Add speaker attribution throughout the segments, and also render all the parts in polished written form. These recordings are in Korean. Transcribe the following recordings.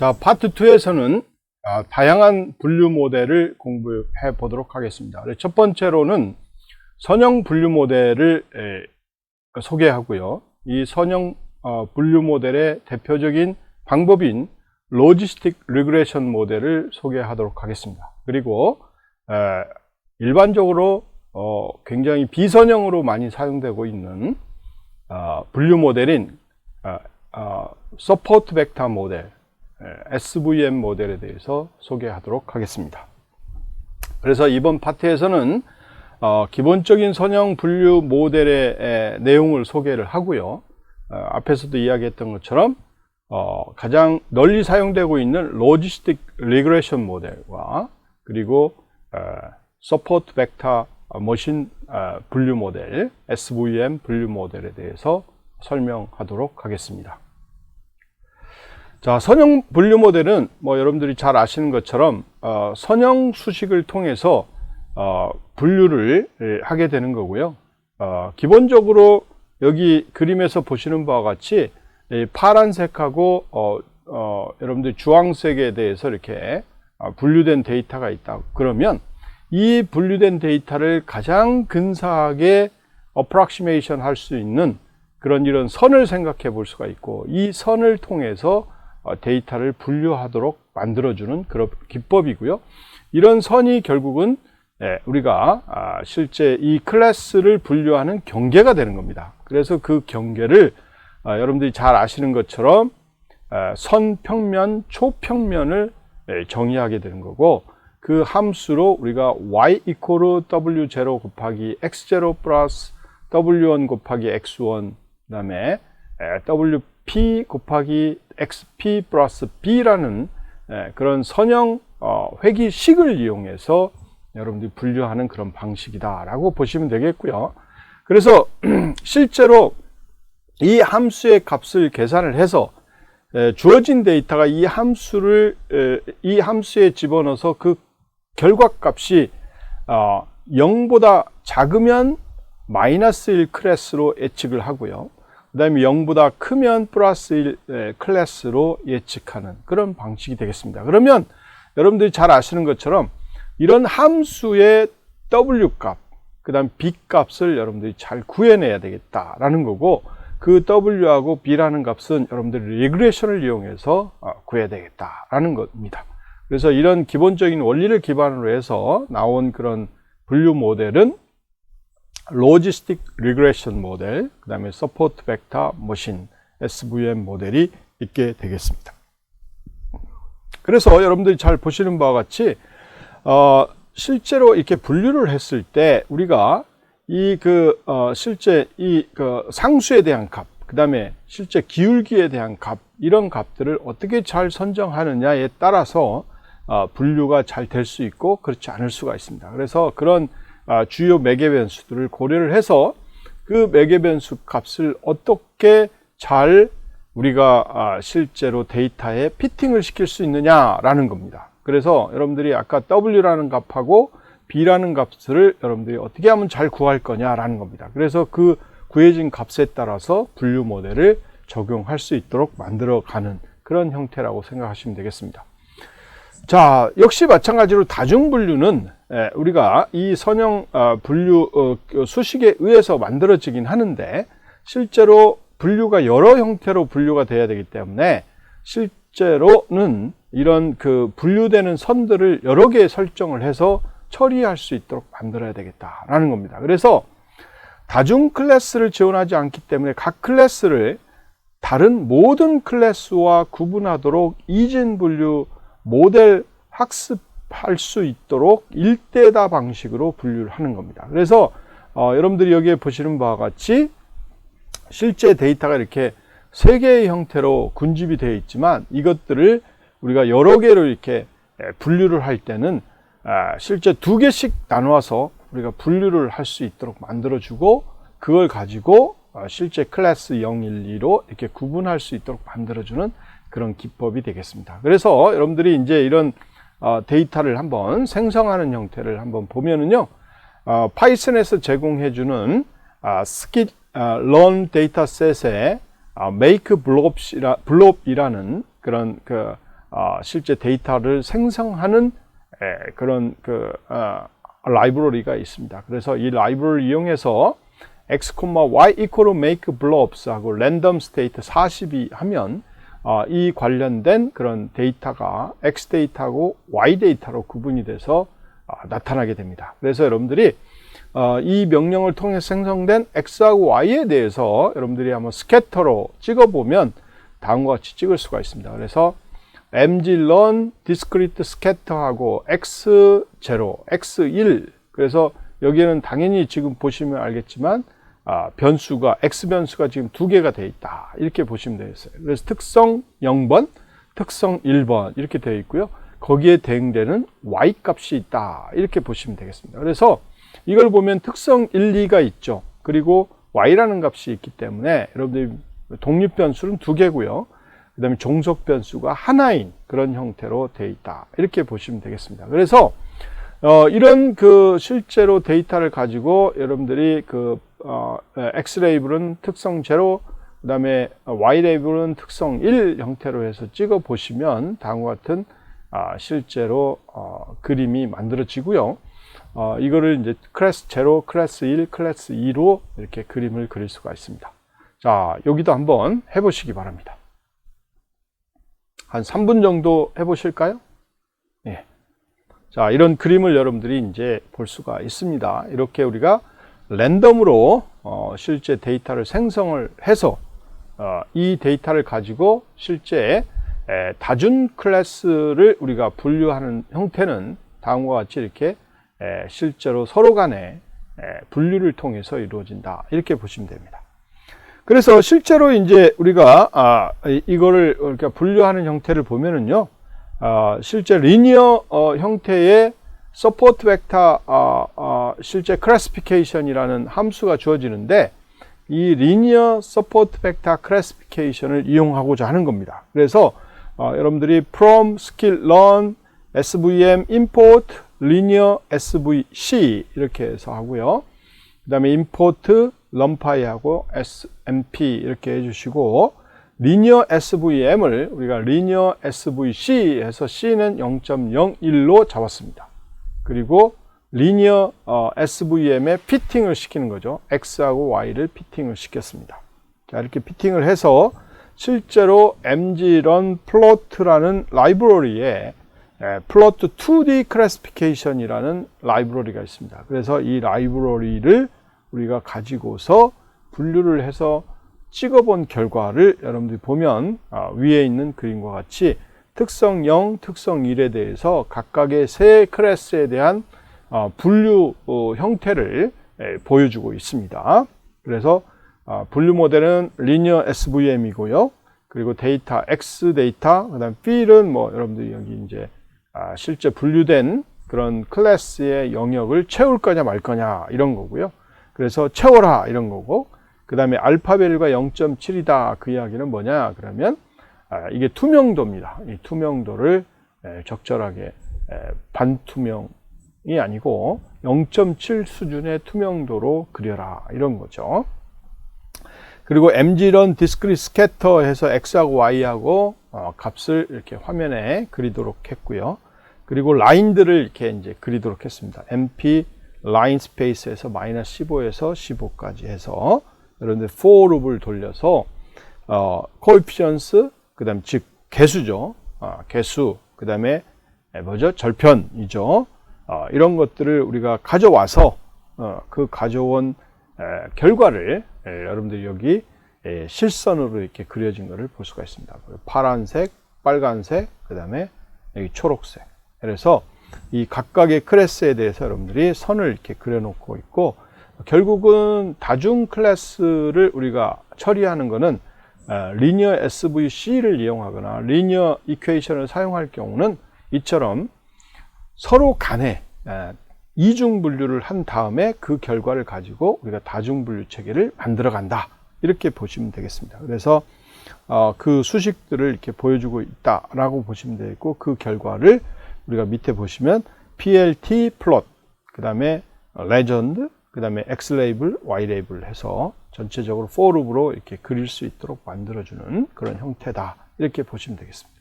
Speaker 1: 자, 파트 2에서는 다양한 분류 모델을 공부해 보도록 하겠습니다. 첫 번째로는 선형 분류 모델을 소개하고요. 이 선형 분류 모델의 대표적인 방법인 로지스틱 리그레션 모델을 소개하도록 하겠습니다. 그리고 일반적으로 굉장히 비선형으로 많이 사용되고 있는 분류 모델인 서포트 벡터 모델, SVM 모델에 대해서 소개하도록 하겠습니다. 그래서 이번 파트에서는 기본적인 선형 분류 모델의 내용을 소개를 하고요. 앞에서도 이야기했던 것처럼 가장 널리 사용되고 있는 로지스틱 리그레션 모델과 그리고 서포트 벡터 머신 분류 모델, SVM 분류 모델에 대해서 설명하도록 하겠습니다. 자, 선형 분류 모델은 여러분들이 잘 아시는 것처럼 선형 수식을 통해서 분류를 하게 되는 거고요. 기본적으로 여기 그림에서 보시는 바와 같이 파란색하고 여러분들 주황색에 대해서 이렇게 분류된 데이터가 있다. 그러면 이 분류된 데이터를 가장 근사하게 어프락시메이션 할 수 있는 그런 이런 선을 생각해 볼 수가 있고, 이 선을 통해서 데이터를 분류하도록 만들어주는 그런 기법이고요. 이런 선이 결국은 우리가 실제 이 클래스를 분류하는 경계가 되는 겁니다. 그래서 그 경계를 여러분들이 잘 아시는 것처럼 선, 평면, 초평면을 정의하게 되는 거고, 그 함수로 우리가 y 이퀄 w0 곱하기 x0 플러스 w1 곱하기 x1, 그 다음에 wp 곱하기 xp 플러스 b라는 그런 선형 회귀식을 이용해서 여러분들이 분류하는 그런 방식이다 라고 보시면 되겠고요. 그래서 실제로 이 함수의 값을 계산을 해서 주어진 데이터가 이 함수에 집어넣어서 그 결과값이 0보다 작으면 마이너스 1 클래스로 예측을 하고요. 그 다음에 0보다 크면 플러스 1 클래스로 예측하는 그런 방식이 되겠습니다. 그러면 여러분들이 잘 아시는 것처럼 이런 함수의 W값, 그 다음 B값을 여러분들이 잘 구해내야 되겠다라는 거고, 그 W하고 B라는 값은 여러분들이 리그레션을 이용해서 구해야 되겠다라는 겁니다. 그래서 이런 기본적인 원리를 기반으로 해서 나온 그런 분류 모델은 로지스틱 리그레션 모델, 그 다음에 서포트 벡터 머신, SVM 모델이 있게 되겠습니다. 그래서 여러분들이 잘 보시는 바와 같이 실제로 이렇게 분류를 했을 때 우리가 실제 상수에 대한 값, 그 다음에 실제 기울기에 대한 값, 이런 값들을 어떻게 잘 선정하느냐에 따라서 분류가 잘 될 수 있고 그렇지 않을 수가 있습니다. 그래서 그런 주요 매개 변수들을 고려를 해서 그 매개 변수 값을 어떻게 잘 우리가 실제로 데이터에 피팅을 시킬 수 있느냐라는 겁니다. 그래서 여러분들이 아까 W라는 값하고 B라는 값을 여러분들이 어떻게 하면 잘 구할 거냐라는 겁니다. 그래서 그 구해진 값에 따라서 분류 모델을 적용할 수 있도록 만들어가는 그런 형태라고 생각하시면 되겠습니다. 자, 역시 마찬가지로 다중분류는 우리가 이 선형 분류 수식에 의해서 만들어지긴 하는데, 실제로 분류가 여러 형태로 분류가 돼야 되기 때문에 실제로는 이런 그 분류되는 선들을 여러 개 설정을 해서 처리할 수 있도록 만들어야 되겠다라는 겁니다. 그래서 다중 클래스를 지원하지 않기 때문에 각 클래스를 다른 모든 클래스와 구분하도록 이진 분류 모델 학습할 수 있도록 1대다 방식으로 분류를 하는 겁니다. 그래서 여러분들이 여기에 보시는 바와 같이 실제 데이터가 이렇게 3개의 형태로 군집이 되어 있지만, 이것들을 우리가 여러 개로 이렇게 분류를 할 때는 실제 2개씩 나누어서 우리가 분류를 할 수 있도록 만들어주고, 그걸 가지고 실제 클래스 0, 1, 2로 이렇게 구분할 수 있도록 만들어주는 그런 기법이 되겠습니다. 그래서 여러분들이 이제 이런 데이터를 한번 생성하는 형태를 한번 보면은요, 파이썬에서 제공해주는 learn 데이터셋에 make block이라는 그런 실제 데이터를 생성하는 그런 라이브러리가 있습니다. 그래서 이 라이브러리를 이용해서 x, y equal make blobs 하고 random state 42 하면 이 관련된 그런 데이터가 x 데이터하고 y 데이터로 구분이 돼서 나타나게 됩니다. 그래서 여러분들이 이 명령을 통해 생성된 x하고 y에 대해서 여러분들이 한번 스캐터로 찍어보면 다음과 같이 찍을 수가 있습니다. 그래서 mglearn discrete scatter하고 x0, x1 그래서 여기에는 당연히 지금 보시면 알겠지만 변수가 x 변수가 지금 두 개가 되어 있다 이렇게 보시면 되겠어요. 그래서 특성 0번, 특성 1번 이렇게 되어 있고요. 거기에 대응되는 y 값이 있다 이렇게 보시면 되겠습니다. 그래서 이걸 보면 특성 1, 2가 있죠. 그리고 y라는 값이 있기 때문에 여러분들이 독립 변수는 두 개고요. 그 다음에 종속 변수가 하나인 그런 형태로 되어 있다 이렇게 보시면 되겠습니다. 그래서 이런 실제로 데이터를 가지고 여러분들이 x 레이블은 특성 0, 그 다음에 y 레이블은 특성 1 형태로 해서 찍어 보시면 다음과 같은 실제로 그림이 만들어지고요. 이거를 이제 클래스 0, 클래스 1, 클래스 2로 이렇게 그림을 그릴 수가 있습니다. 자, 여기도 한번 해보시기 바랍니다. 한 3분 정도 해보실까요? 예. 자, 이런 그림을 여러분들이 이제 볼 수가 있습니다. 이렇게 우리가 랜덤으로 실제 데이터를 생성을 해서 이 데이터를 가지고 실제 다중 클래스를 우리가 분류하는 형태는 다음과 같이 이렇게 실제로 서로 간의 분류를 통해서 이루어진다 이렇게 보시면 됩니다. 그래서 실제로 이제 우리가 이거를 이렇게 분류하는 형태를 보면은요, 실제 리니어 형태의 서포트 벡터 실제 클래시피케이션이라는 함수가 주어지는데 이 리니어 서포트 벡터 클래시피케이션을 이용하고자 하는 겁니다. 그래서 여러분들이 from skill learn svm import linear svc 이렇게 해서 하고요. 그 다음에 import numpy하고 smp 이렇게 해주시고 linear svm을 우리가 linear svc 해서 c는 0.01로 잡았습니다. 그리고 linear svm에 피팅을 시키는 거죠. x하고 y를 피팅을 시켰습니다. 자, 이렇게 피팅을 해서 실제로 mglearn plot라는 라이브러리에 plot 2D classification이라는 라이브러리가 있습니다. 그래서 이 라이브러리를 우리가 가지고서 분류를 해서 찍어본 결과를 여러분들이 보면 위에 있는 그림과 같이 특성 0, 특성 1에 대해서 각각의 세 클래스에 대한 분류 형태를 보여주고 있습니다. 그래서 분류 모델은 linear SVM이고요. 그리고 데이터 X 데이터, 그다음 필은 뭐 여러분들이 여기 이제 실제 분류된 그런 클래스의 영역을 채울 거냐 말 거냐 이런 거고요. 그래서 채워라 이런 거고, 그 다음에 알파벨과 0.7이다 그 이야기는 뭐냐 그러면 이게 투명도입니다. 이 투명도를 적절하게 반투명이 아니고 0.7 수준의 투명도로 그려라 이런 거죠. 그리고 mglearn discrete scatter 해서 x하고 y하고 값을 이렇게 화면에 그리도록 했고요. 그리고 라인들을 이렇게 이제 그리도록 했습니다. mp 라인 스페이스에서 마이너스 15에서 15까지 해서 여러분들 for loop을 돌려서 coefficients 그다음 즉 개수죠. 개수 그다음에 뭐죠? 절편이죠. 이런 것들을 우리가 가져와서 그 가져온 결과를 여러분들이 여기 실선으로 이렇게 그려진 것을 볼 수가 있습니다. 파란색, 빨간색, 그 다음에 여기 초록색. 그래서 이 각각의 클래스에 대해서 여러분들이 선을 이렇게 그려놓고 있고, 결국은 다중 클래스를 우리가 처리하는 것은 리니어 SVC를 이용하거나 리니어 이퀘이션을 사용할 경우는 이처럼 서로 간에 이중 분류를 한 다음에 그 결과를 가지고 우리가 다중 분류 체계를 만들어 간다 이렇게 보시면 되겠습니다. 그래서 그 수식들을 이렇게 보여주고 있다라고 보시면 되겠고, 그 결과를 우리가 밑에 보시면 PLT 플롯, 그 다음에 레전드, 그 다음에 X 레이블, Y 레이블 해서 전체적으로 for loop으로 이렇게 그릴 수 있도록 만들어주는 그런 형태다 이렇게 보시면 되겠습니다.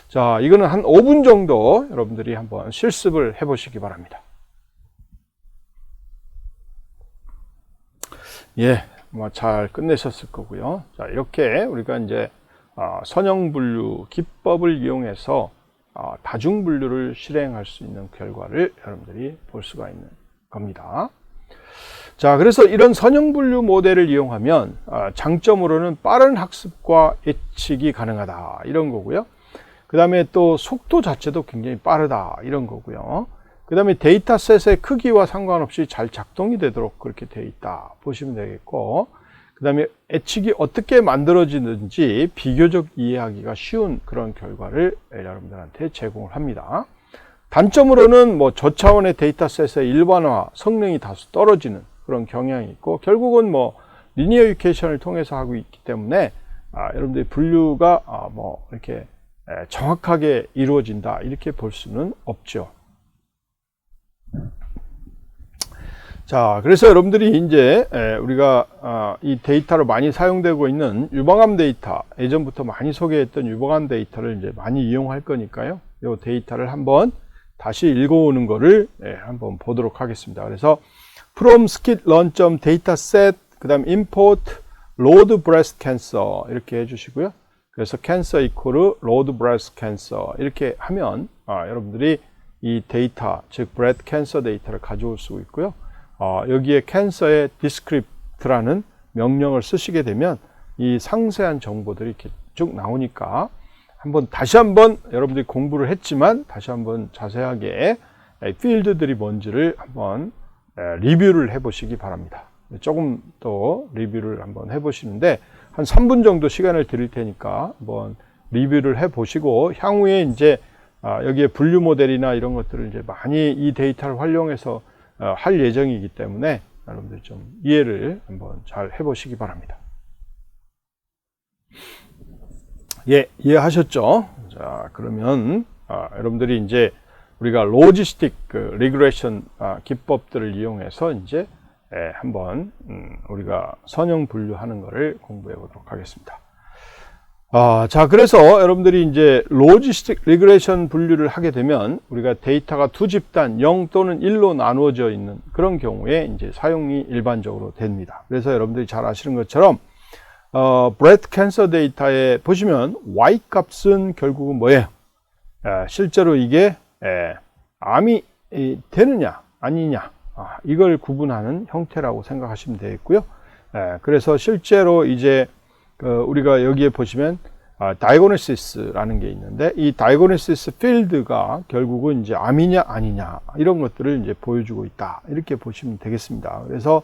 Speaker 1: 자, 이거는 한 5분 정도 여러분들이 한번 실습을 해보시기 바랍니다. 예, 뭐 잘 끝내셨을 거고요. 자, 이렇게 우리가 이제 선형분류 기법을 이용해서 다중분류를 실행할 수 있는 결과를 여러분들이 볼 수가 있는 겁니다. 자, 그래서 이런 선형분류 모델을 이용하면 장점으로는 빠른 학습과 예측이 가능하다 이런 거고요. 그 다음에 또 속도 자체도 굉장히 빠르다 이런 거고요. 그 다음에 데이터셋의 크기와 상관없이 잘 작동이 되도록 그렇게 되어 있다 보시면 되겠고, 그 다음에 예측이 어떻게 만들어지는지 비교적 이해하기가 쉬운 그런 결과를 여러분들한테 제공을 합니다. 단점으로는 뭐 저차원의 데이터셋의 일반화 성능이 다소 떨어지는 그런 경향이 있고, 결국은 뭐 리니어 유케이션을 통해서 하고 있기 때문에 여러분들이 분류가 뭐 이렇게 정확하게 이루어진다 이렇게 볼 수는 없죠. 자, 그래서 여러분들이 이제 우리가 이 데이터로 많이 사용되고 있는 유방암 데이터, 예전부터 많이 소개했던 유방암 데이터를 이제 많이 이용할 거니까요. 이 데이터를 한번 다시 읽어오는 거를 한번 보도록 하겠습니다. 그래서 from skitlearn.dataset, 그 다음 import load breast cancer 이렇게 해주시고요. 그래서 cancer equal load breast cancer 이렇게 하면 여러분들이 이 데이터, 즉 breast cancer 데이터를 가져올 수 있고요. 여기에 cancer의 descript라는 명령을 쓰시게 되면 이 상세한 정보들이 이렇게 쭉 나오니까 다시 한번 여러분들이 공부를 했지만 다시 한번 자세하게 필드들이 뭔지를 한번 리뷰를 해 보시기 바랍니다. 조금 더 리뷰를 한번 해 보시는데 한 3분 정도 시간을 드릴 테니까 한번 리뷰를 해 보시고, 향후에 이제 여기에 분류 모델이나 이런 것들을 이제 많이 이 데이터를 활용해서 할 예정이기 때문에 여러분들 좀 이해를 한번 잘 해 보시기 바랍니다. 예, 이해하셨죠? 자, 그러면 여러분들이 이제 우리가 로지스틱 리그레션 기법들을 이용해서 이제 한번 우리가 선형 분류하는 것을 공부해 보도록 하겠습니다. 자, 그래서 여러분들이 이제 로지스틱 리그레션 분류를 하게 되면 우리가 데이터가 두 집단 0 또는 1로 나누어져 있는 그런 경우에 이제 사용이 일반적으로 됩니다. 그래서 여러분들이 잘 아시는 것처럼 브레스트 캔서 데이터에 보시면 Y 값은 결국은 뭐예요? 실제로 이게 암이 되느냐 아니냐 이걸 구분하는 형태라고 생각하시면 되겠고요. 그래서 실제로 이제 우리가 여기에 보시면 다이고니시스라는 게 있는데, 이 다이고니시스 필드가 결국은 이제 암이냐 아니냐 이런 것들을 이제 보여주고 있다 이렇게 보시면 되겠습니다. 그래서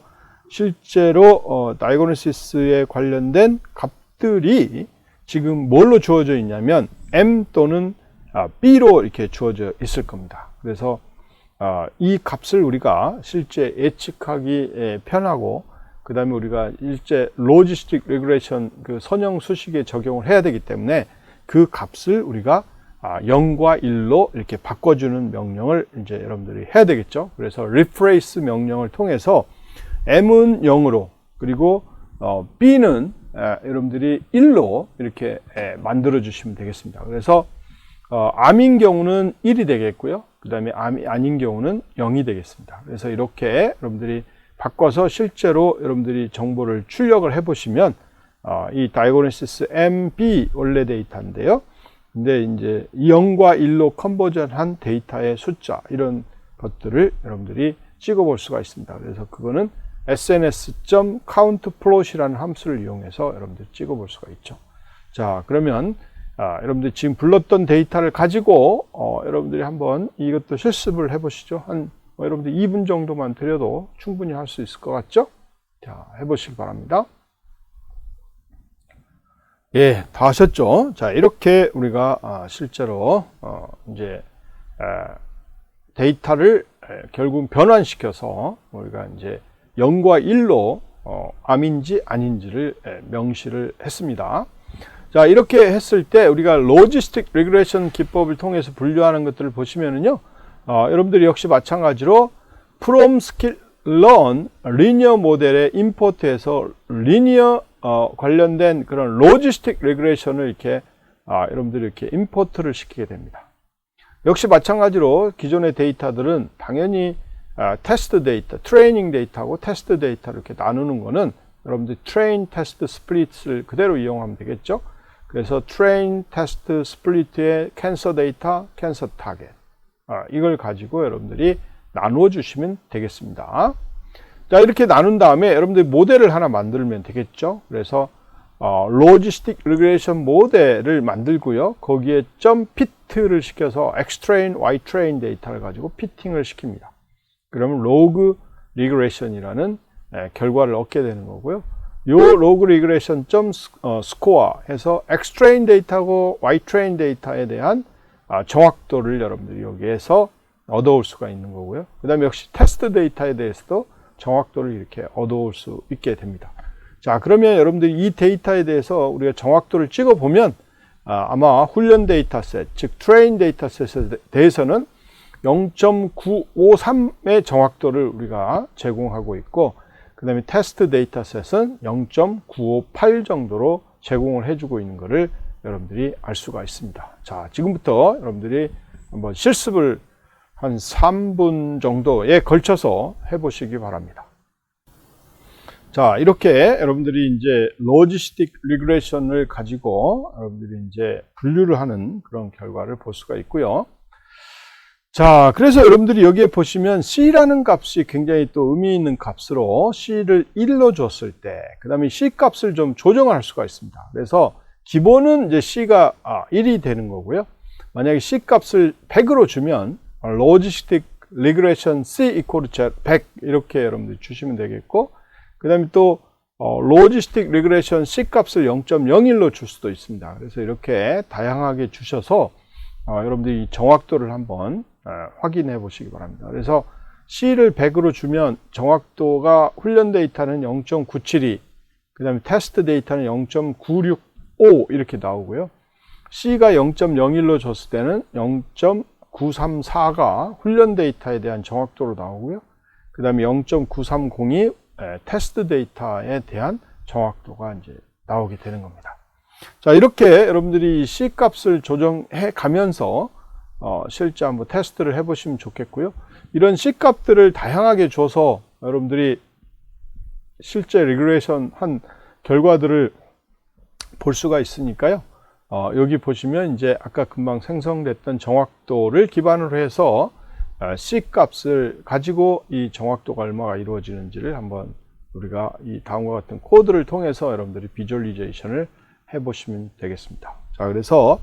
Speaker 1: 실제로 다이고니시스에 관련된 값들이 지금 뭘로 주어져 있냐면 M 또는 B로 이렇게 주어져 있을 겁니다. 그래서 이 값을 우리가 실제 예측하기 편하고, 그 다음에 우리가 일제 로지스틱 레귤레이션 그 선형 수식에 적용을 해야 되기 때문에 그 값을 우리가 0과 1로 이렇게 바꿔주는 명령을 이제 여러분들이 해야 되겠죠. 그래서 replace 명령을 통해서 M은 0으로 그리고 B는 여러분들이 1로 이렇게 만들어 주시면 되겠습니다. 그래서 암인 경우는 1이 되겠고요. 그 다음에 암이 아닌 경우는 0이 되겠습니다. 그래서 이렇게 여러분들이 바꿔서 실제로 여러분들이 정보를 출력을 해 보시면 이 다이고니시스 MB 원래 데이터인데요. 근데 이제 0과 1로 컨버전한 데이터의 숫자 이런 것들을 여러분들이 찍어 볼 수가 있습니다. 그래서 그거는 sns.countplot이라는 함수를 이용해서 여러분들이 찍어 볼 수가 있죠. 자, 그러면 여러분들이 지금 불렀던 데이터를 가지고 여러분들이 한번 이것도 실습을 해 보시죠. 여러분들 2분 정도만 드려도 충분히 할 수 있을 것 같죠? 자, 해보시기 바랍니다. 예, 다 하셨죠? 자, 이렇게 우리가 실제로 이제 데이터를 결국 변환시켜서 우리가 이제 0과 1로 암인지 아닌지를 명시를 했습니다. 자, 이렇게 했을 때 우리가 로지스틱 리그레션 기법을 통해서 분류하는 것들을 보시면은요. 여러분들이 역시 마찬가지로 from skitlearn 리니어 모델의 임포트에서 리니어 관련된 그런 로지스틱 레귤레이션을 이렇게 여러분들이 이렇게 임포트를 시키게 됩니다. 역시 마찬가지로 기존의 데이터들은 당연히 테스트 데이터, 트레이닝 데이터하고 테스트 데이터를 이렇게 나누는 거는 여러분들 트레인, 테스트, 스플릿을 그대로 이용하면 되겠죠. 그래서 트레인, 테스트, 스플릿의 캔서 데이터, 캔서 타겟, 이걸 가지고 여러분들이 나누어 주시면 되겠습니다. 자, 이렇게 나눈 다음에 여러분들이 모델을 하나 만들면 되겠죠. 그래서 로지스틱 리그레이션 모델을 만들고요. 거기에 점 피트를 시켜서 Xtrain, Ytrain 데이터를 가지고 피팅을 시킵니다. 그러면 로그 리그레이션이라는 결과를 얻게 되는 거고요. 요 로그 리그레이션 점 스코어 해서 Xtrain 데이터하고 Ytrain 데이터에 대한 정확도를 여러분들이 여기에서 얻어올 수가 있는 거고요. 그 다음에 역시 테스트 데이터에 대해서도 정확도를 이렇게 얻어올 수 있게 됩니다. 자, 그러면 여러분들이 이 데이터에 대해서 우리가 정확도를 찍어 보면 아마 훈련 데이터셋, 즉 트레인 데이터셋에 대해서는 0.953의 정확도를 우리가 제공하고 있고, 그 다음에 테스트 데이터셋은 0.958 정도로 제공을 해주고 있는 것을 여러분들이 알 수가 있습니다. 자, 지금부터 여러분들이 한번 실습을 한 3분 정도에 걸쳐서 해보시기 바랍니다. 자, 이렇게 여러분들이 이제 로지스틱 리그레이션을 가지고 여러분들이 이제 분류를 하는 그런 결과를 볼 수가 있고요. 자, 그래서 여러분들이 여기에 보시면 C라는 값이 굉장히 또 의미 있는 값으로 C를 1로 줬을 때, 그 다음에 C 값을 좀 조정할 수가 있습니다. 그래서 기본은 이제 C가 1이 되는 거고요. 만약에 C 값을 100으로 주면 로지스틱 리그레이션 C equal to 100 이렇게 여러분들이 주시면 되겠고, 그 다음에 또 로지스틱 리그레이션 C 값을 0.01로 줄 수도 있습니다. 그래서 이렇게 다양하게 주셔서 여러분들이 이 정확도를 한번 확인해 보시기 바랍니다. 그래서 C를 100으로 주면 정확도가 훈련 데이터는 0.972, 그 다음에 테스트 데이터는 0.965 이렇게 나오고요. C가 0.01로 줬을 때는 0.934가 훈련 데이터에 대한 정확도로 나오고요. 그 다음에 0.930이 테스트 데이터에 대한 정확도가 이제 나오게 되는 겁니다. 자, 이렇게 여러분들이 C 값을 조정해 가면서 실제 한번 테스트를 해보시면 좋겠고요. 이런 C 값들을 다양하게 줘서 여러분들이 실제 리그레이션 한 결과들을 볼 수가 있으니까요. 여기 보시면 이제 아까 금방 생성됐던 정확도를 기반으로 해서 C 값을 가지고 이 정확도가 얼마가 이루어지는지를 한번 우리가 이 다음과 같은 코드를 통해서 여러분들이 비주얼리제이션을 해보시면 되겠습니다. 자, 그래서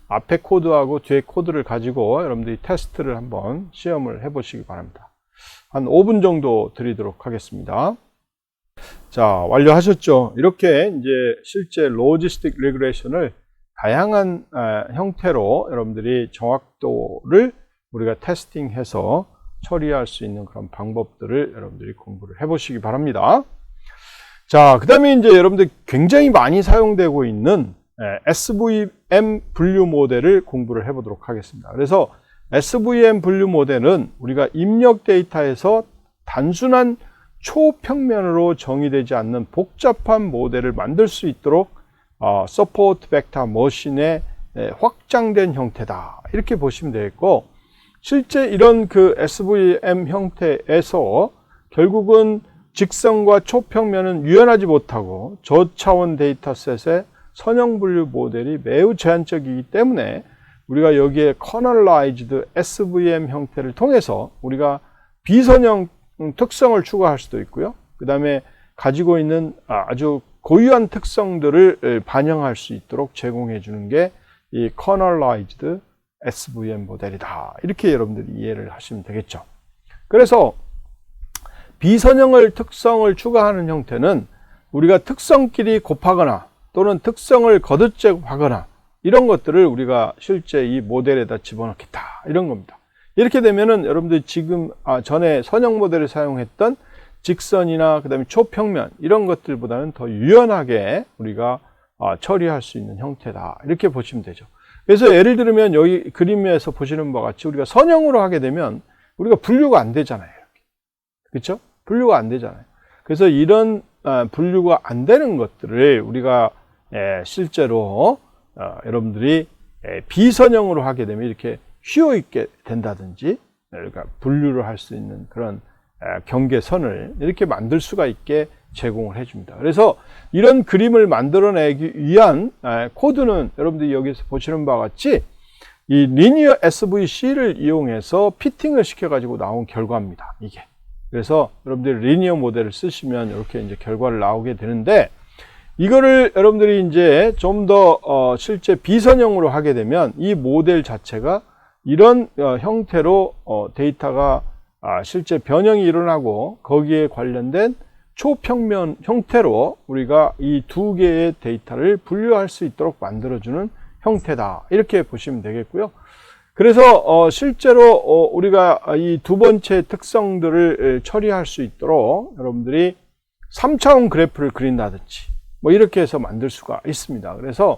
Speaker 1: 앞에 코드하고 뒤에 코드를 가지고 여러분들이 테스트를 한번 시험을 해보시기 바랍니다. 한 5분 정도 드리도록 하겠습니다. 자, 완료하셨죠? 이렇게 이제 실제 로지스틱 리그레이션을 다양한 형태로 여러분들이 정확도를 우리가 테스팅해서 처리할 수 있는 그런 방법들을 여러분들이 공부를 해보시기 바랍니다. 자, 그 다음에 이제 여러분들 굉장히 많이 사용되고 있는 SVM 분류 모델을 공부를 해보도록 하겠습니다. 그래서 SVM 분류 모델은 우리가 입력 데이터에서 단순한 초평면으로 정의되지 않는 복잡한 모델을 만들 수 있도록 서포트 벡터 머신의 확장된 형태다, 이렇게 보시면 되겠고, 실제 이런 그 SVM 형태에서 결국은 직선과 초평면은 유연하지 못하고 저차원 데이터셋의 선형 분류 모델이 매우 제한적이기 때문에 우리가 여기에 커널라이즈드 SVM 형태를 통해서 우리가 비선형 특성을 추가할 수도 있고요. 그 다음에 가지고 있는 아주 고유한 특성들을 반영할 수 있도록 제공해 주는 게 이 커널라이즈드 SVM 모델이다, 이렇게 여러분들이 이해를 하시면 되겠죠. 그래서 비선형을 특성을 추가하는 형태는 우리가 특성끼리 곱하거나 또는 특성을 거듭 제곱하거나 이런 것들을 우리가 실제 이 모델에다 집어넣겠다, 이런 겁니다. 이렇게 되면은 여러분들이 지금 전에 선형 모델을 사용했던 직선이나 그 다음에 초평면 이런 것들보다는 더 유연하게 우리가 처리할 수 있는 형태다, 이렇게 보시면 되죠. 그래서 예를 들면 여기 그림에서 보시는 바와 같이 우리가 선형으로 하게 되면 우리가 분류가 안 되잖아요. 그렇죠? 분류가 안 되잖아요. 그래서 이런 분류가 안 되는 것들을 우리가 실제로 여러분들이 비선형으로 하게 되면 이렇게 휘어 있게 된다든지, 그러니까 분류를 할 수 있는 그런 경계선을 이렇게 만들 수가 있게 제공을 해줍니다. 그래서 이런 그림을 만들어내기 위한 코드는 여러분들이 여기서 보시는 바와 같이 이 리니어 SVC를 이용해서 피팅을 시켜가지고 나온 결과입니다. 이게. 그래서 여러분들이 리니어 모델을 쓰시면 이렇게 이제 결과를 나오게 되는데, 이거를 여러분들이 이제 좀 더 실제 비선형으로 하게 되면 이 모델 자체가 이런 형태로 데이터가 실제 변형이 일어나고 거기에 관련된 초평면 형태로 우리가 이 두 개의 데이터를 분류할 수 있도록 만들어주는 형태다, 이렇게 보시면 되겠고요. 그래서 실제로 우리가 이 두 번째 특성들을 처리할 수 있도록 여러분들이 3차원 그래프를 그린다든지 뭐 이렇게 해서 만들 수가 있습니다. 그래서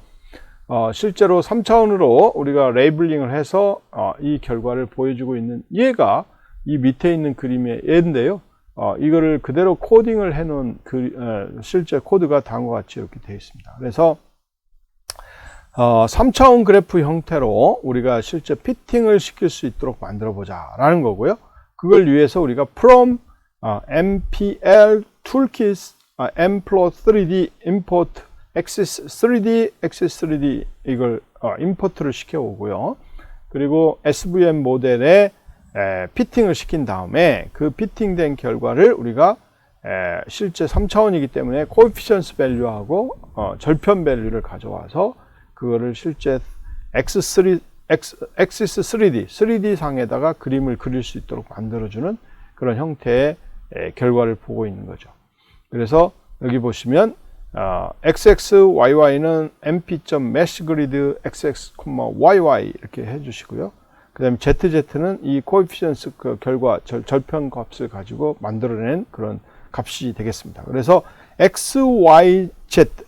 Speaker 1: 실제로 3차원으로 우리가 레이블링을 해서 이 결과를 보여주고 있는 얘가 이 밑에 있는 그림의 얘인데요. 이거를 그대로 코딩을 해 놓은 실제 코드가 다음과 같이 이렇게 되어 있습니다. 그래서 3차원 그래프 형태로 우리가 실제 피팅을 시킬 수 있도록 만들어 보자 라는 거고요. 그걸 위해서 우리가 from MPL toolkit mplot3d import axis 3d 이걸 임포트를 시켜 오고요. 그리고 SVM 모델에 피팅을 시킨 다음에 그 피팅된 결과를 우리가 실제 3차원이기 때문에 코에피션스 밸류하고 절편 밸류를 가져와서 그거를 실제 X3, Axis 3D 상에다가 그림을 그릴 수 있도록 만들어주는 그런 형태의 결과를 보고 있는 거죠. 그래서 여기 보시면 XXYY는 mp.meshgrid XX, YY 이렇게 해주시고요. 그 다음에 ZZ는 이 코에피션스 그 결과 절편 값을 가지고 만들어낸 그런 값이 되겠습니다. 그래서 XYZ,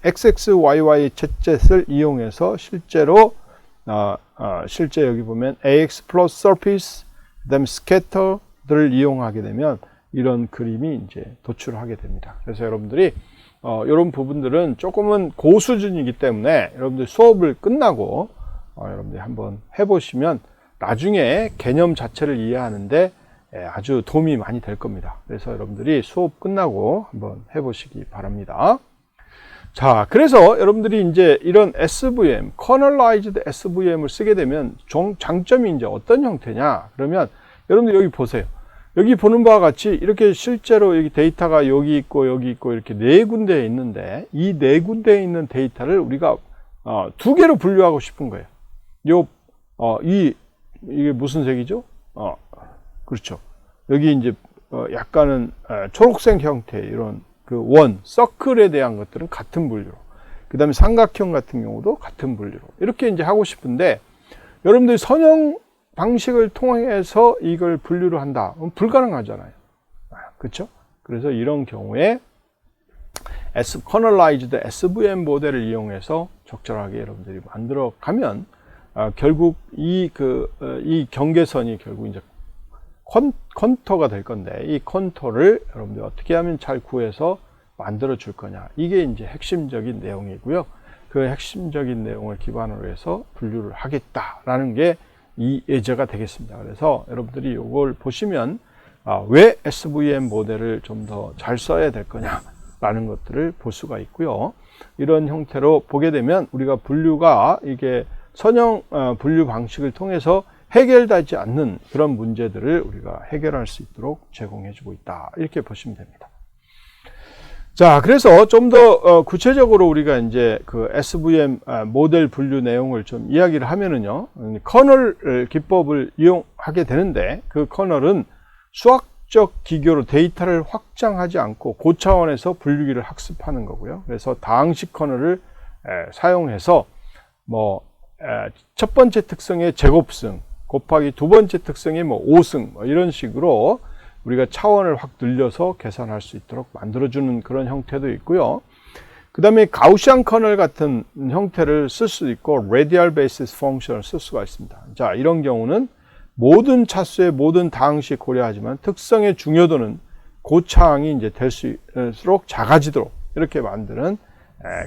Speaker 1: XXYY, ZZ를 이용해서 실제로 실제 여기 보면 AX 플러스 surface, 그 다음에 scatter들을 이용하게 되면 이런 그림이 이제 도출하게 됩니다. 그래서 여러분들이 이런 부분들은 조금은 고수준이기 때문에 여러분들 수업을 끝나고 여러분들이 한번 해보시면 나중에 개념 자체를 이해하는데 아주 도움이 많이 될 겁니다. 그래서 여러분들이 수업 끝나고 한번 해보시기 바랍니다. 자, 그래서 여러분들이 이제 이런 SVM, Kernelized SVM을 쓰게 되면 장점이 이제 어떤 형태냐? 그러면 여러분들 여기 보세요. 여기 보는 바와 같이 이렇게 실제로 여기 데이터가 여기 있고 이렇게 네 군데에 있는데 이 네 군데에 있는 데이터를 우리가 두 개로 분류하고 싶은 거예요. 이게 무슨 색이죠? 그렇죠. 여기 이제 약간은 초록색 형태 이런 그 서클에 대한 것들은 같은 분류로, 그 다음에 삼각형 같은 경우도 같은 분류로 이렇게 이제 하고 싶은데 여러분들이 선형 방식을 통해서 이걸 분류를 한다. 그럼 불가능하잖아요. 그렇죠? 그래서 이런 경우에 Kernelized SVM 모델을 이용해서 적절하게 여러분들이 만들어 가면 결국 이 경계선이 결국 이제 컨터가 될 건데 이 컨터를 여러분들이 어떻게 하면 잘 구해서 만들어 줄 거냐. 이게 이제 핵심적인 내용이고요. 그 핵심적인 내용을 기반으로 해서 분류를 하겠다라는 게 이 예제가 되겠습니다. 그래서 여러분들이 이걸 보시면 왜 SVM 모델을 좀 더 잘 써야 될 거냐라는 것들을 볼 수가 있고요. 이런 형태로 보게 되면 우리가 분류가 이게 선형 분류 방식을 통해서 해결되지 않는 그런 문제들을 우리가 해결할 수 있도록 제공해 주고 있다. 이렇게 보시면 됩니다. 자, 그래서 좀 더 구체적으로 우리가 이제 그 SVM 모델 분류 내용을 좀 이야기를 하면은요, 커널 기법을 이용하게 되는데 그 커널은 수학적 기교로 데이터를 확장하지 않고 고차원에서 분류기를 학습하는 거고요. 그래서 다항식 커널을 사용해서 첫 번째 특성의 제곱승 곱하기 두 번째 특성의 5승 이런 식으로 우리가 차원을 확 늘려서 계산할 수 있도록 만들어주는 그런 형태도 있고요. 그 다음에 가우시안 커널 같은 형태를 쓸 수도 있고 radial basis function을 쓸 수가 있습니다. 자, 이런 경우는 모든 차수의 모든 다항식 고려하지만 특성의 중요도는 고차항이 이제 될수록 작아지도록 이렇게 만드는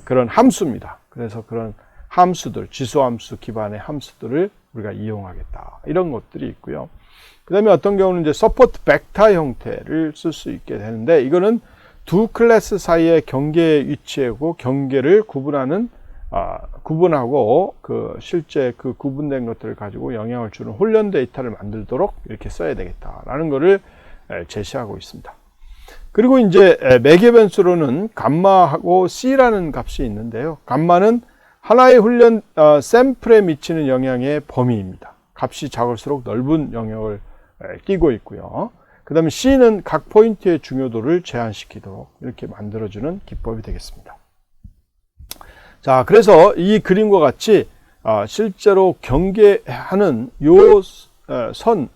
Speaker 1: 그런 함수입니다. 그래서 그런 함수들, 지수함수 기반의 함수들을 우리가 이용하겠다. 이런 것들이 있고요. 그 다음에 어떤 경우는 이제 서포트 벡터 형태를 쓸 수 있게 되는데, 이거는 두 클래스 사이의 경계 위치하고 경계를 구분하고 실제 그 구분된 것들을 가지고 영향을 주는 훈련 데이터를 만들도록 이렇게 써야 되겠다라는 것을 제시하고 있습니다. 그리고 이제 매개 변수로는 감마하고 C라는 값이 있는데요. 감마는 하나의 훈련 샘플에 미치는 영향의 범위입니다. 값이 작을수록 넓은 영역을 끼고 있고요. 그 다음에 C는 각 포인트의 중요도를 제한시키도록 이렇게 만들어주는 기법이 되겠습니다. 자, 그래서 이 그림과 같이 실제로 경계하는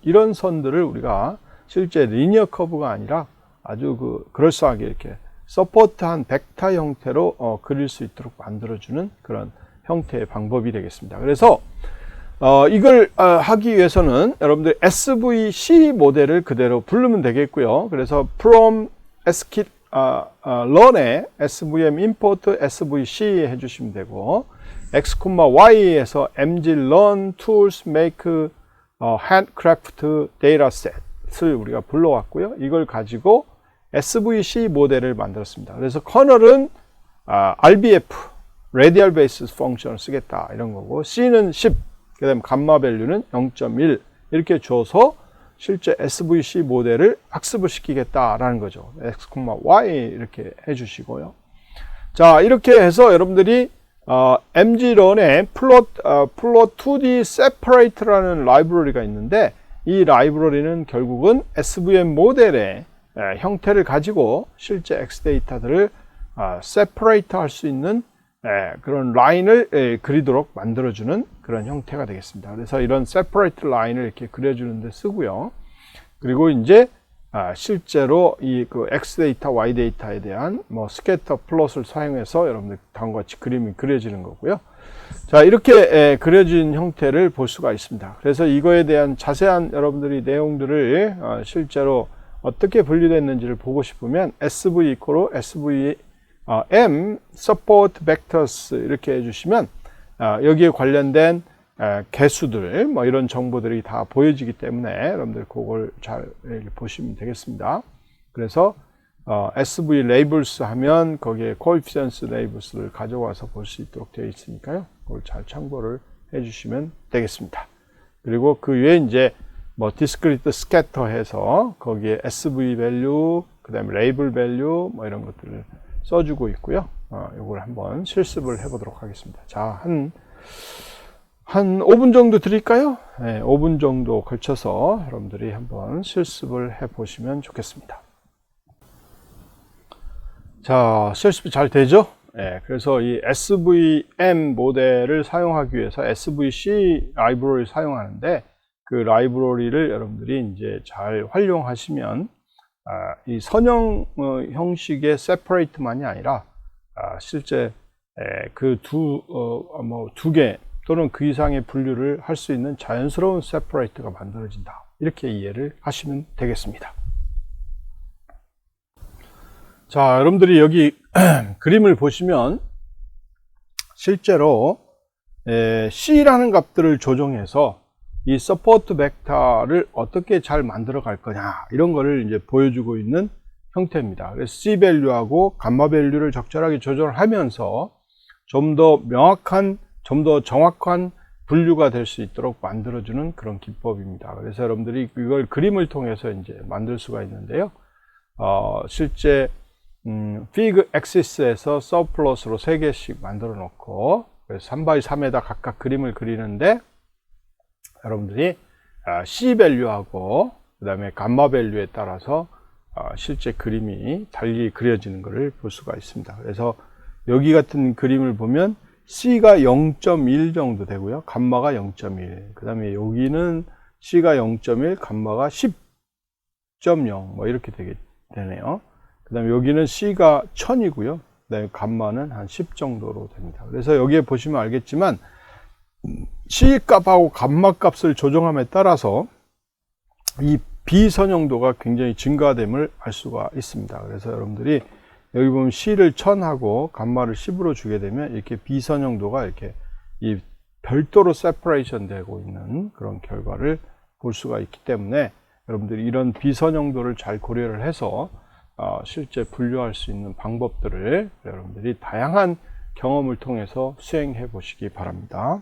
Speaker 1: 이런 선들을 우리가 실제 리니어 커브가 아니라 아주 그럴싸하게 이렇게 서포트한 벡터 형태로 그릴 수 있도록 만들어주는 그런 형태의 방법이 되겠습니다. 그래서 이걸 하기 위해서는 여러분들 SVC 모델을 그대로 부르면 되겠고요. 그래서 from learn에 svm import svc 해주시면 되고, x, y에서 mg learn tools make handcraft dataset을 우리가 불러왔고요. 이걸 가지고 svc 모델을 만들었습니다. 그래서 커널은 rbf radial basis function을 쓰겠다 이런 거고, c는 10, 그 다음에 감마 밸류는 0.1 이렇게 줘서 실제 SVC 모델을 학습을 시키겠다라는 거죠. x, y 이렇게 해주시고요. 자, 이렇게 해서 여러분들이 mglearn에 plot2d separate라는 라이브러리가 있는데, 이 라이브러리는 결국은 SVM 모델의 형태를 가지고 실제 X 데이터들을 separate 할 수 있는 그런 라인을 그리도록 만들어주는 그런 형태가 되겠습니다. 그래서 이런 separate 라인을 이렇게 그려주는 데 쓰고요. 그리고 이제 실제로 이 X 데이터, Y 데이터에 대한 스캐터 플롯을 사용해서 여러분들 다음과 같이 그림이 그려지는 거고요. 자, 이렇게 그려진 형태를 볼 수가 있습니다. 그래서 이거에 대한 자세한 여러분들이 내용들을 실제로 어떻게 분리됐는지를 보고 싶으면 SV equal SVM support vectors 이렇게 해주시면 여기에 관련된 개수들 이런 정보들이 다 보여지기 때문에 여러분들 그걸 잘 보시면 되겠습니다. 그래서 SV labels 하면 거기에 coefficients labels를 가져와서 볼 수 있도록 되어 있으니까요. 그걸 잘 참고를 해주시면 되겠습니다. 그리고 그 외에 이제 discrete scatter 해서 거기에 SV value, 그 다음에 label value 이런 것들을 써주고 있고요. 이걸 한번 실습을 해보도록 하겠습니다. 자, 한 5분 정도 드릴까요? 네, 5분 정도 걸쳐서 여러분들이 한번 실습을 해보시면 좋겠습니다. 자, 실습이 잘 되죠? 네, 그래서 이 SVM 모델을 사용하기 위해서 SVC 라이브러리를 사용하는데, 그 라이브러리를 여러분들이 이제 잘 활용하시면 이 선형 형식의 separate만이 아니라 실제 그 두 개 또는 그 이상의 분류를 할 수 있는 자연스러운 separate가 만들어진다. 이렇게 이해를 하시면 되겠습니다. 자, 여러분들이 여기 그림을 보시면 실제로 C라는 값들을 조정해서 이 서포트 벡터를 어떻게 잘 만들어 갈 거냐 이런 거를 이제 보여주고 있는 형태입니다. 그래서 C 밸류하고 감마 밸류를 적절하게 조절하면서 좀 더 명확한, 좀 더 정확한 분류가 될 수 있도록 만들어주는 그런 기법입니다. 그래서 여러분들이 이걸 그림을 통해서 이제 만들 수가 있는데요. 실제 fig axis에서 서플롯으로 3개씩 만들어 놓고, 그래서 3x3에다 각각 그림을 그리는데, 여러분들이 C 밸류하고 그 다음에 감마 밸류에 따라서 실제 그림이 달리 그려지는 것을 볼 수가 있습니다. 그래서 여기 같은 그림을 보면 C가 0.1 정도 되고요. 감마가 0.1. 그 다음에 여기는 C가 0.1, 감마가 10.0 이렇게 되네요. 그 다음에 여기는 C가 1000이고요. 그 다음에 감마는 한 10 정도로 됩니다. 그래서 여기에 보시면 알겠지만 C 값하고 감마 값을 조정함에 따라서 이 비선형도가 굉장히 증가됨을 알 수가 있습니다. 그래서 여러분들이 여기 보면 C를 1000하고 감마를 10으로 주게 되면 이렇게 비선형도가 이렇게 이 별도로 세퍼레이션 되고 있는 그런 결과를 볼 수가 있기 때문에 여러분들이 이런 비선형도를 잘 고려를 해서 실제 분류할 수 있는 방법들을 여러분들이 다양한 경험을 통해서 수행해 보시기 바랍니다.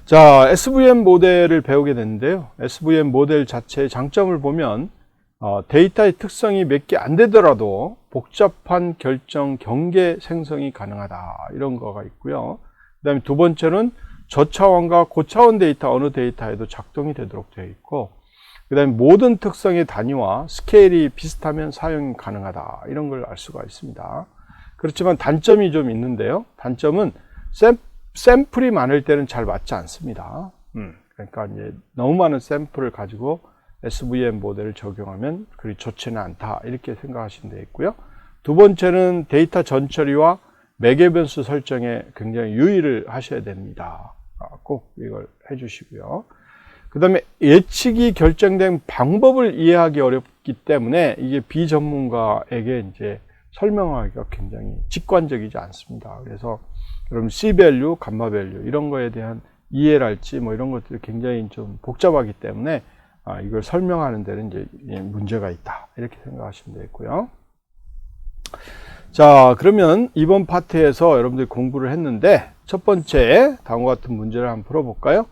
Speaker 1: 자, SVM 모델을 배우게 됐는데요. SVM 모델 자체의 장점을 보면 데이터의 특성이 몇 개 안 되더라도 복잡한 결정 경계 생성이 가능하다, 이런 거가 있고요. 그 다음에 두 번째는 저차원과 고차원 데이터 어느 데이터에도 작동이 되도록 되어 있고, 그 다음에 모든 특성의 단위와 스케일이 비슷하면 사용이 가능하다, 이런 걸 알 수가 있습니다. 그렇지만 단점이 좀 있는데요. 단점은 샘플이 많을 때는 잘 맞지 않습니다. 그러니까 이제 너무 많은 샘플을 가지고 SVM 모델을 적용하면 그리 좋지는 않다, 이렇게 생각하시면 되겠고요. 두 번째는 데이터 전처리와 매개 변수 설정에 굉장히 유의를 하셔야 됩니다. 꼭 이걸 해주시고요. 그 다음에 예측이 결정된 방법을 이해하기 어렵기 때문에 이게 비전문가에게 이제 설명하기가 굉장히 직관적이지 않습니다. 그래서 여러분 C-밸류, 감마-밸류 이런 거에 대한 이해랄지 뭐 이런 것들이 굉장히 좀 복잡하기 때문에 이걸 설명하는 데는 이제 문제가 있다, 이렇게 생각하시면 되겠고요. 자, 그러면 이번 파트에서 여러분들이 공부를 했는데 첫 번째 다음과 같은 문제를 한번 풀어볼까요?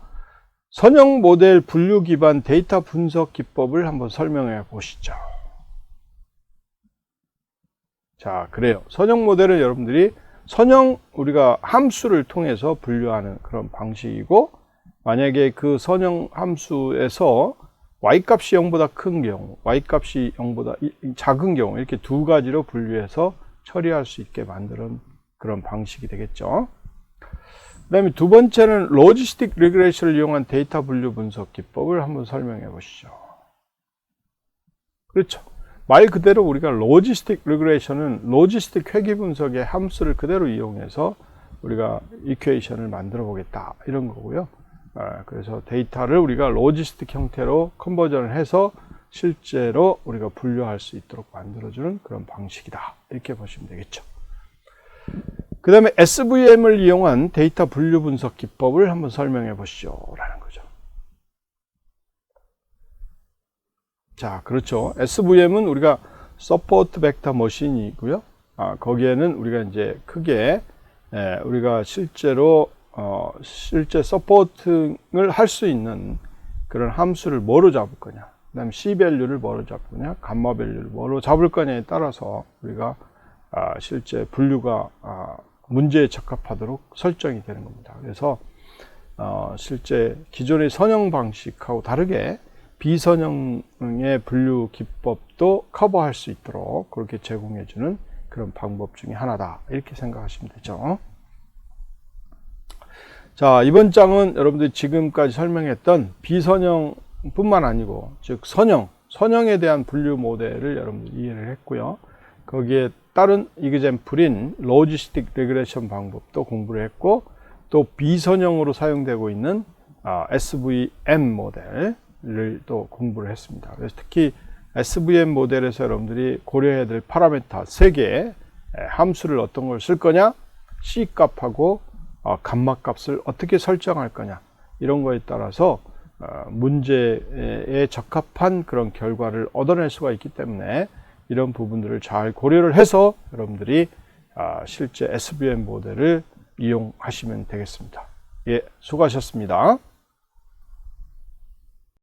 Speaker 1: 선형 모델 분류 기반 데이터 분석 기법을 한번 설명해 보시죠. 자, 그래요. 선형 모델은 여러분들이 우리가 함수를 통해서 분류하는 그런 방식이고, 만약에 그 선형 함수에서 y값이 0보다 큰 경우, y값이 0보다 작은 경우, 이렇게 두 가지로 분류해서 처리할 수 있게 만드는 그런 방식이 되겠죠. 그 다음에 두 번째는 로지스틱 리그레이션을 이용한 데이터 분류 분석 기법을 한번 설명해 보시죠. 그렇죠. 말 그대로 우리가 로지스틱 리그레이션은 로지스틱 회귀 분석의 함수를 그대로 이용해서 우리가 이퀘이션을 만들어 보겠다, 이런 거고요. 그래서 데이터를 우리가 로지스틱 형태로 컨버전을 해서 실제로 우리가 분류할 수 있도록 만들어주는 그런 방식이다, 이렇게 보시면 되겠죠. 그 다음에 SVM을 이용한 데이터 분류 분석 기법을 한번 설명해 보시죠, 라는 거죠. 자, 그렇죠. SVM은 우리가 서포트 벡터 머신이고요. 거기에는 우리가 이제 크게 우리가 실제로 실제 서포팅을 할 수 있는 그런 함수를 뭐로 잡을 거냐, 그 다음에 C-밸류를 뭐로 잡을 거냐, 감마-밸류를 뭐로 잡을 거냐에 따라서 우리가 실제 분류가 문제에 적합하도록 설정이 되는 겁니다. 그래서 실제 기존의 선형 방식하고 다르게 비선형의 분류 기법도 커버할 수 있도록 그렇게 제공해주는 그런 방법 중에 하나다, 이렇게 생각하시면 되죠. 자, 이번 장은 여러분들이 지금까지 설명했던 비선형뿐만 아니고 즉 선형에 대한 분류 모델을 여러분들이 이해를 했고요. 거기에 따른 이그젬플인 로지스틱 리그레이션 방법도 공부를 했고, 또 비선형으로 사용되고 있는 SVM 모델을 또 공부를 했습니다. 그래서 특히 SVM 모델에서 여러분들이 고려해야 될 파라미터 3개, 함수를 어떤 걸 쓸 거냐, C 값하고 감마 값을 어떻게 설정할 거냐, 이런 거에 따라서 문제에 적합한 그런 결과를 얻어낼 수가 있기 때문에 이런 부분들을 잘 고려를 해서 여러분들이 실제 SVM 모델을 이용하시면 되겠습니다. 예, 수고하셨습니다.